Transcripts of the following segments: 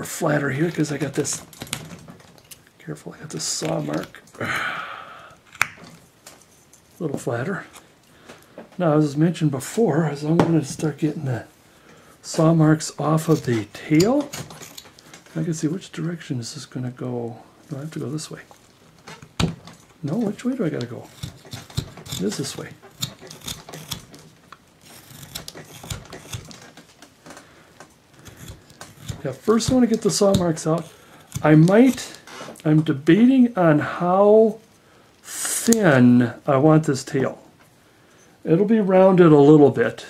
more flatter here because I got this, careful, I got this saw mark. A little flatter. Now, as mentioned before, as I'm going to start getting the saw marks off of the tail, I can see which direction is this going to go. Do I have to go this way? No, which way do I got to go? It is this way. Yeah, first I want to get the saw marks out. I'm debating on how thin I want this tail. It'll be rounded a little bit.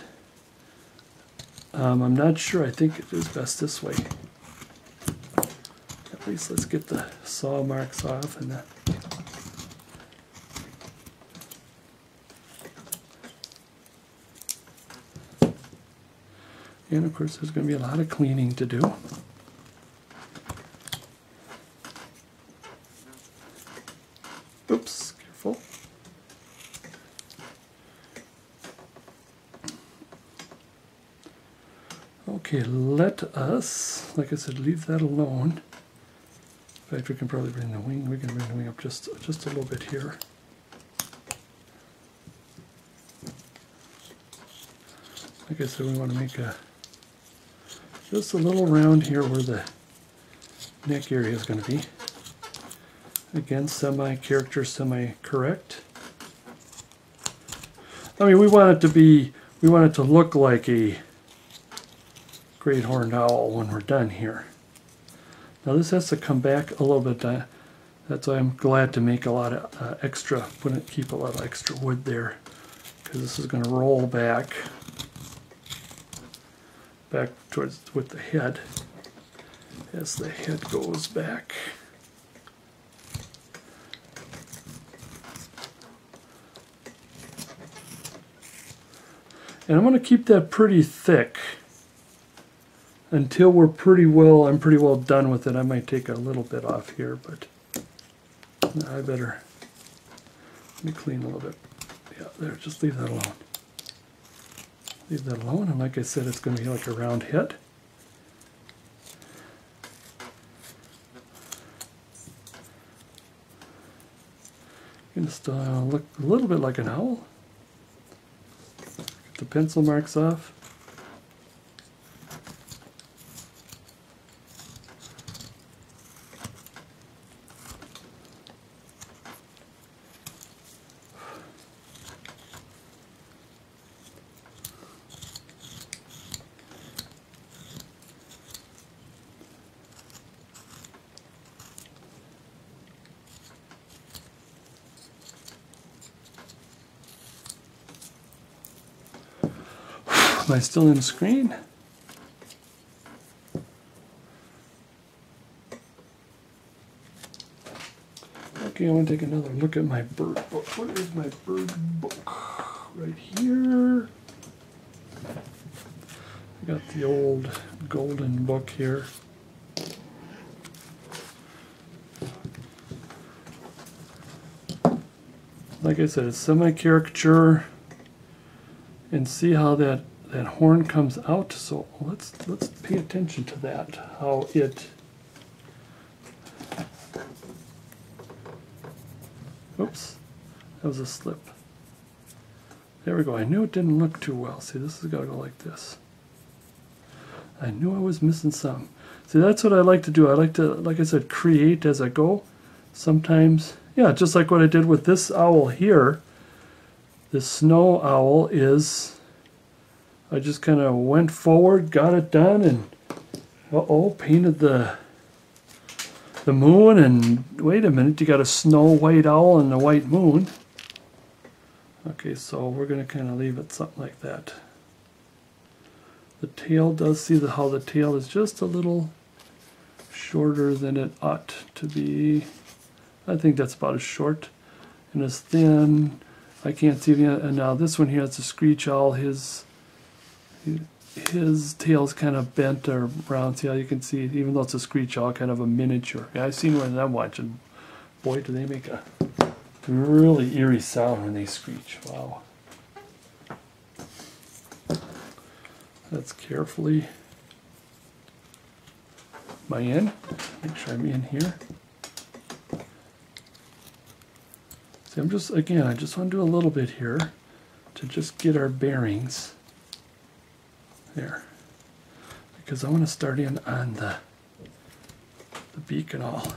I'm not sure. I think it is best this way. At least let's get the saw marks off. And of course there's going to be a lot of cleaning to do. Oops, careful. Okay, let us, like I said, leave that alone. In fact, we can probably bring the wing. We can bring the wing up just a little bit here. Like I said, we want to make just a little round here where the neck area is going to be. Again, semi-character, semi-correct. I mean, we want it to look like a great horned owl when we're done here. Now this has to come back a little bit. That's why I'm glad to make a lot of extra, keep a lot of extra wood there, because this is going to roll back towards with the head as the head goes back. And I'm going to keep that pretty thick until I'm pretty well done with it. I might take a little bit off here, but I better, let me clean a little bit. Yeah, there, just leave that alone. Leave that alone, and like I said, it's going to be like a round head. Going to look a little bit like an owl. Get the pencil marks off. Am I still in the screen? Okay, I want to take another look at my bird book. What is my bird book? Right here. I got the old golden book here. Like I said, it's semi-caricature, and see how that horn comes out. So let's pay attention to that, how it, oops, that was a slip. There we go. I knew it didn't look too well. See, this has got to go like this. I knew I was missing some. See, that's what I like to do. I like to, like I said, create as I go. Sometimes, yeah, just like what I did with this owl here. This snow owl is, I just kind of went forward, got it done, and painted the moon, and wait a minute, you got a snow white owl and a white moon. Okay, so we're going to kind of leave it something like that. The tail does, see how the tail is just a little shorter than it ought to be. I think that's about as short and as thin. I can't see it. And now this one here, it's a screech owl. His tail's kind of bent or round. See how you can see, even though it's a screech owl, kind of a miniature. Yeah, I've seen one of them watching. Boy, do they make a really eerie sound when they screech. Wow. Let's carefully Am I in? Make sure I'm in here. See, I'm just, again, I just want to do a little bit here to just get our bearings there. Because I want to start in on the beak and all.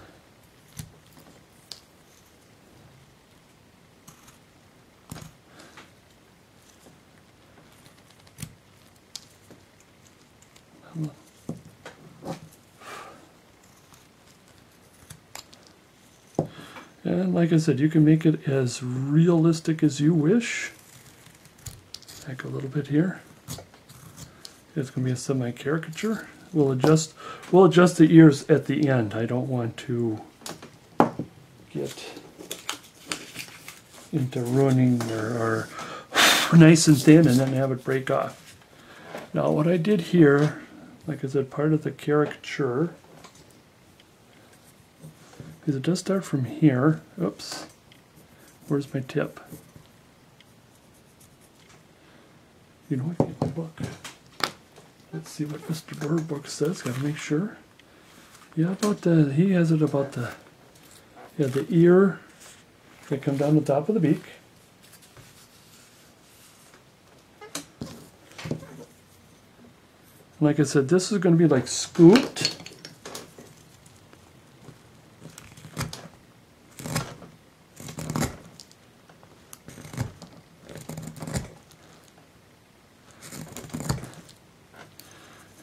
And like I said, you can make it as realistic as you wish. Back a little bit here. It's going to be a semi-caricature. We'll adjust the ears at the end. I don't want to get into ruining or nice and thin and then have it break off. Now what I did here, like I said, part of the caricature, is it does start from here. Oops. Where's my tip? You know what? Get my book. Let's see what Mr. Bird book says. Gotta make sure. Yeah, about the, he has it about the, yeah, the ear. They come down the top of the beak. Like I said, this is going to be like scooped.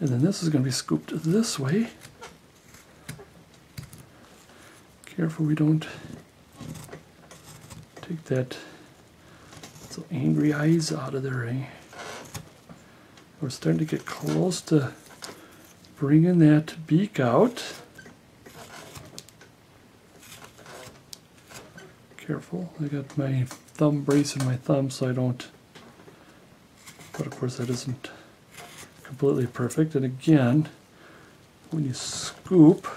And then this is going to be scooped this way. Careful we don't take that little angry eyes out of there, eh? We're starting to get close to bringing that beak out. Careful, I got my thumb bracing my thumb so I don't, but of course that isn't completely perfect. And again, when you scoop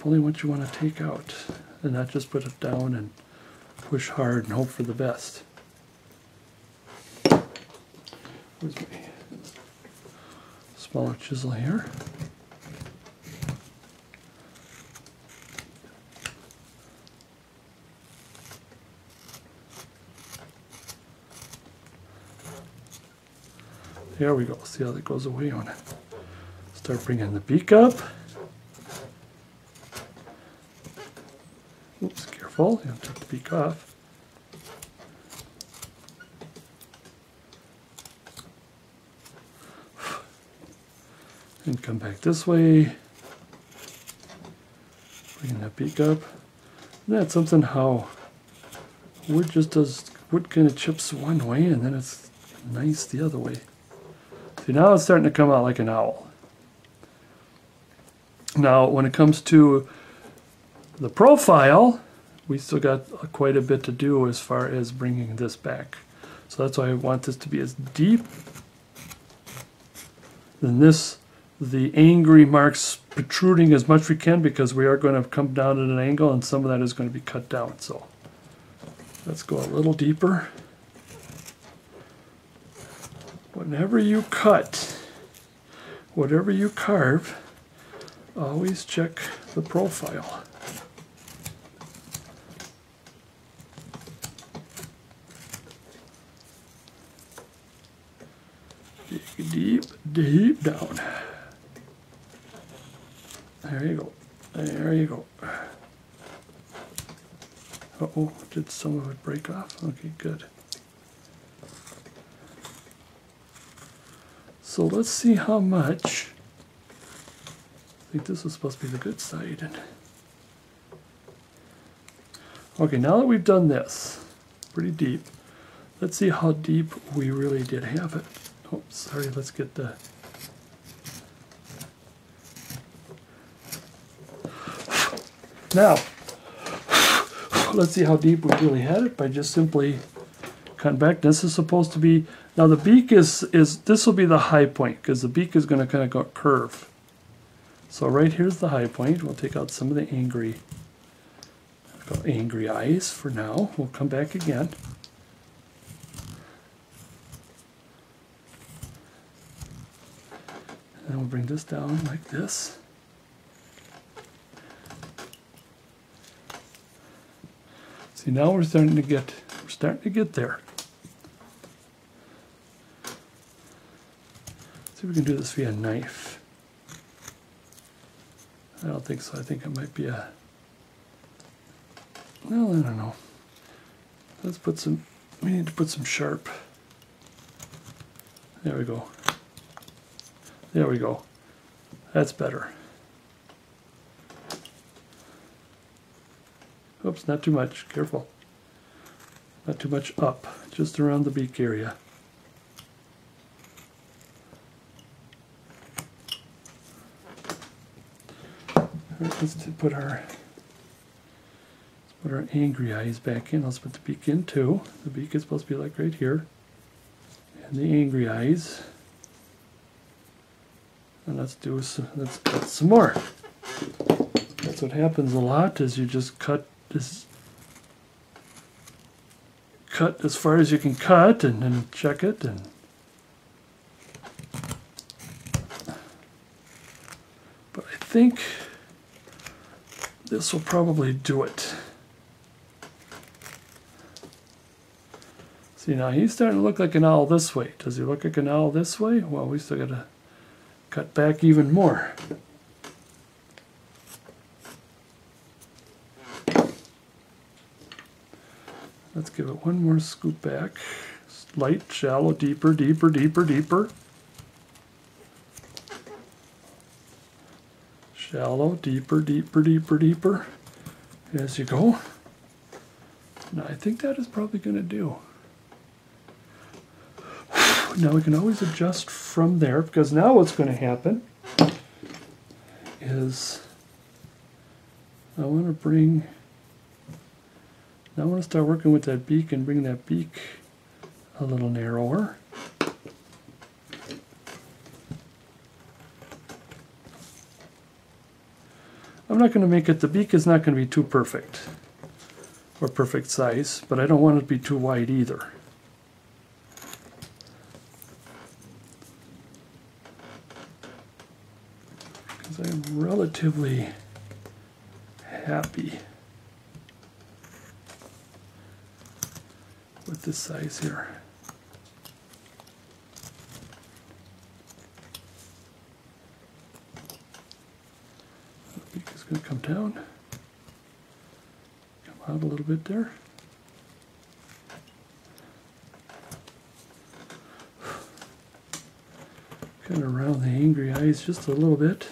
only what you want to take out and not just put it down and push hard and hope for the best. Where's my smaller chisel here? There we go. See how that goes away on it. Start bringing the beak up. Oops, careful. You have to take the beak off. And come back this way. Bring that beak up. And that's something how wood just does, wood kind of chips one way and then it's nice the other way. See, now it's starting to come out like an owl. Now, when it comes to the profile, we still got quite a bit to do as far as bringing this back. So that's why I want this to be as deep. Then this, the angry marks protruding as much as we can because we are going to come down at an angle and some of that is going to be cut down. So let's go a little deeper. Whenever you cut, whatever you carve, always check the profile. Dig deep, deep down. There you go. There you go. Uh-oh, did some of it break off? Okay, good. So let's see how much. I think this is supposed to be the good side. Okay, now that we've done this pretty deep, let's see how deep we really did have it. Oh, sorry, let's get the... Now, let's see how deep we really had it by just simply cutting back. This is supposed to be... Now the beak is this will be the high point because the beak is going to kind of go curve. So right here's the high point. We'll take out some of the angry eyes for now. We'll come back again. then we'll bring this down like this. See, now we're starting to get there. See if we can do this via knife. I don't think so. I think it might be a, well, I don't know. Let's put some, we need to put some sharp. There we go. There we go. That's better. Oops, not too much. Careful. Not too much up, just around the beak area. Let's put our angry eyes back in. Let's put the beak in too. The beak is supposed to be like right here. And the angry eyes. And let's cut some more. That's what happens a lot, is you just cut as far as you can cut and then check it. And but I think this will probably do it. See, now he's starting to look like an owl this way. Does he look like an owl this way? Well, we still got to cut back even more. Let's give it one more scoop back. Light, shallow, deeper, deeper, deeper, deeper. Shallow, deeper, deeper, deeper, deeper. As you go. Now I think that is probably going to do. Now we can always adjust from there, because now what's going to happen is I want to start working with that beak and bring that beak a little narrower. I'm not going to make it, the beak is not going to be too perfect or perfect size, but I don't want it to be too wide either. Because I'm relatively happy with this size here. The beak is going to come down, come out a little bit there. Kind of around the angry eyes just a little bit.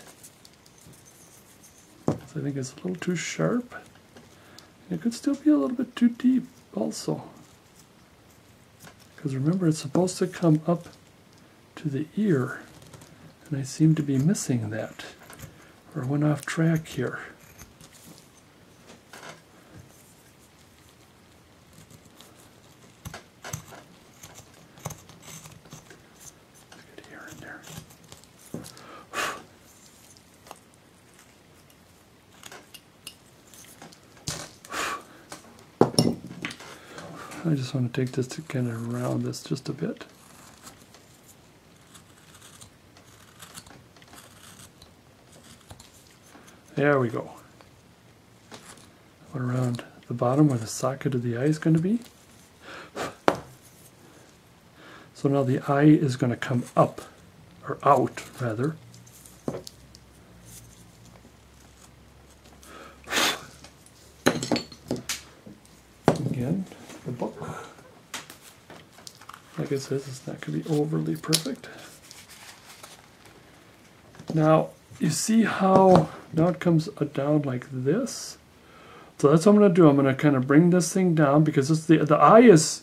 I think it's a little too sharp. It could still be a little bit too deep also. Because remember, it's supposed to come up to the ear, and I seem to be missing that, or went off track here. Let's get here and there. I just want to take this to kind of round this just a bit. There we go. Around the bottom where the socket of the eye is going to be. So now the eye is going to come up, or out rather. Again, the book. Like I said, it's not going to be overly perfect. Now, you see how now it comes down like this? So that's what I'm going to do. I'm going to kind of bring this thing down, because it's the eye is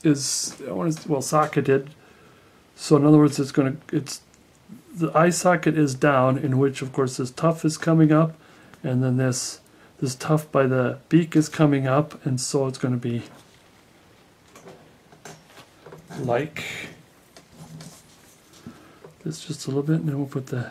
well socketed. So in other words, the eye socket is down, in which of course this tuft is coming up, and then this tuft by the beak is coming up, and so it's going to be like this just a little bit, and then we'll put the